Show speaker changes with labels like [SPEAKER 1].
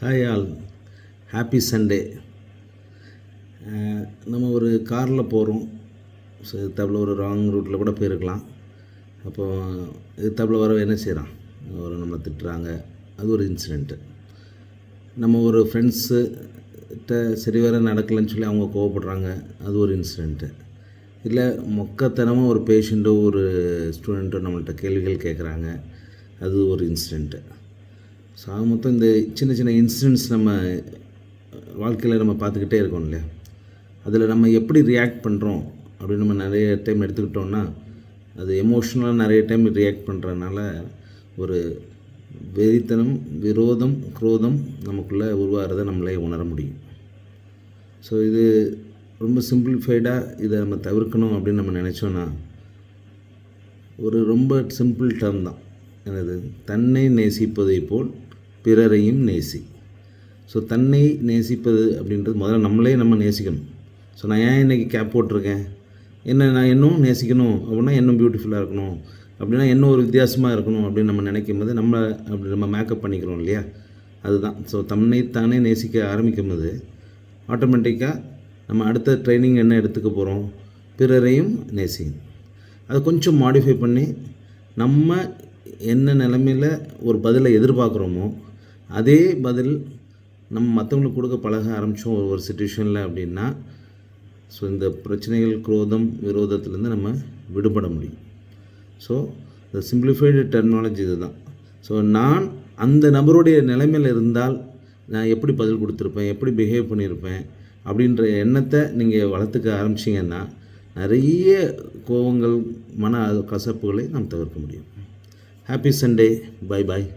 [SPEAKER 1] Hi all, happy Sunday. நம்ம ஒரு காரில் போகிறோம். ஸோ எதிர்த்தாப்புல ஒரு ராங் ரூட்டில் கூட போயிருக்கலாம். அப்போது எதிர்த்தாப்புல வர என்ன செய்கிறான், ஒரு நம்மளை திட்டுறாங்க, அது ஒரு இன்சிடெண்ட்டு. நம்ம ஒரு ஃப்ரெண்ட்ஸுகிட்ட சரி வர நடக்கலைன்னு சொல்லி அவங்க கோவப்படுறாங்க, அது ஒரு இன்சிடெண்ட்டு. இல்லை மொக்கத்தனமாக ஒரு பேஷண்ட்டோ ஒரு ஸ்டூடெண்ட்டோ நம்மள்கிட்ட கேள்விகள் கேட்குறாங்க, அது ஒரு இன்சிடெண்ட்டு. ஸோ ஆக மொத்தம் இந்த சின்ன சின்ன இன்சிடெண்ட்ஸ் நம்ம வாழ்க்கையில் நம்ம பார்த்துக்கிட்டே இருக்கோம் இல்லையா. அதில் நம்ம எப்படி ரியாக்ட் பண்ணுறோம் அப்படின்னு நம்ம நிறைய டைம் எடுத்துக்கிட்டோன்னா, அது எமோஷ்னலாக நிறைய டைம் ரியாக்ட் பண்ணுறதுனால ஒரு வெறித்தனம், விரோதம், குரோதம் நமக்குள்ளே உருவாகிறத நம்மளே உணர முடியும். ஸோ இது ரொம்ப சிம்பிளிஃபைடாக இதை நம்ம தவிர்க்கணும் அப்படின்னு நம்ம நினச்சோன்னா, ஒரு ரொம்ப சிம்பிள் டேர்ம் தான். எனது தன்னை நேசிப்பதை போல் பிறரையும் நேசி. ஸோ தன்னை நேசிப்பது அப்படின்றது முதல்ல நம்மளே நம்ம நேசிக்கணும். ஸோ நான் ஏன் இன்றைக்கி கேப் போட்டிருக்கேன், நான் இன்னும் நேசிக்கணும் அப்படின்னா இன்னும் பியூட்டிஃபுல்லாக இருக்கணும், அப்படின்னா இன்னும் ஒரு வித்தியாசமாக இருக்கணும் அப்படின்னு நம்ம நினைக்கும் போது அப்படி நம்ம மேக்கப் பண்ணிக்கிறோம் இல்லையா, அதுதான். ஸோ தன்னைத்தானே நேசிக்க ஆரம்பிக்கும் போது ஆட்டோமேட்டிக்காக நம்ம அடுத்த ட்ரைனிங் என்ன எடுத்துக்க போகிறோம், பிறரையும் நேசிக்கணும். அதை கொஞ்சம் மாடிஃபை பண்ணி நம்ம என்ன நிலைமையில் ஒரு பதிலை எதிர்பார்க்குறோமோ அதே பதில் நம்ம மற்றவங்களுக்கு கொடுக்க பழக ஆரம்பித்தோம் ஒரு சுச்சுவேஷனில் அப்படின்னா, ஸோ இந்த பிரச்சனைகள், குரோதம், விரோதத்துலேருந்து நம்ம விடுபட முடியும். ஸோ இந்த சிம்பிளிஃபைடு டெர்மினாலஜி இது தான். ஸோ நான் அந்த நபருடைய நிலைமையில் இருந்தால் நான் எப்படி பதில் கொடுத்துருப்பேன், எப்படி பிஹேவ் பண்ணியிருப்பேன் அப்படின்ற எண்ணத்தை நீங்கள் வளர்த்துக்க ஆரம்பிச்சிங்கன்னா நிறைய கோபங்கள், மன கசப்புகளை நாம் தவிர்க்க முடியும். Happy Sunday. Bye bye.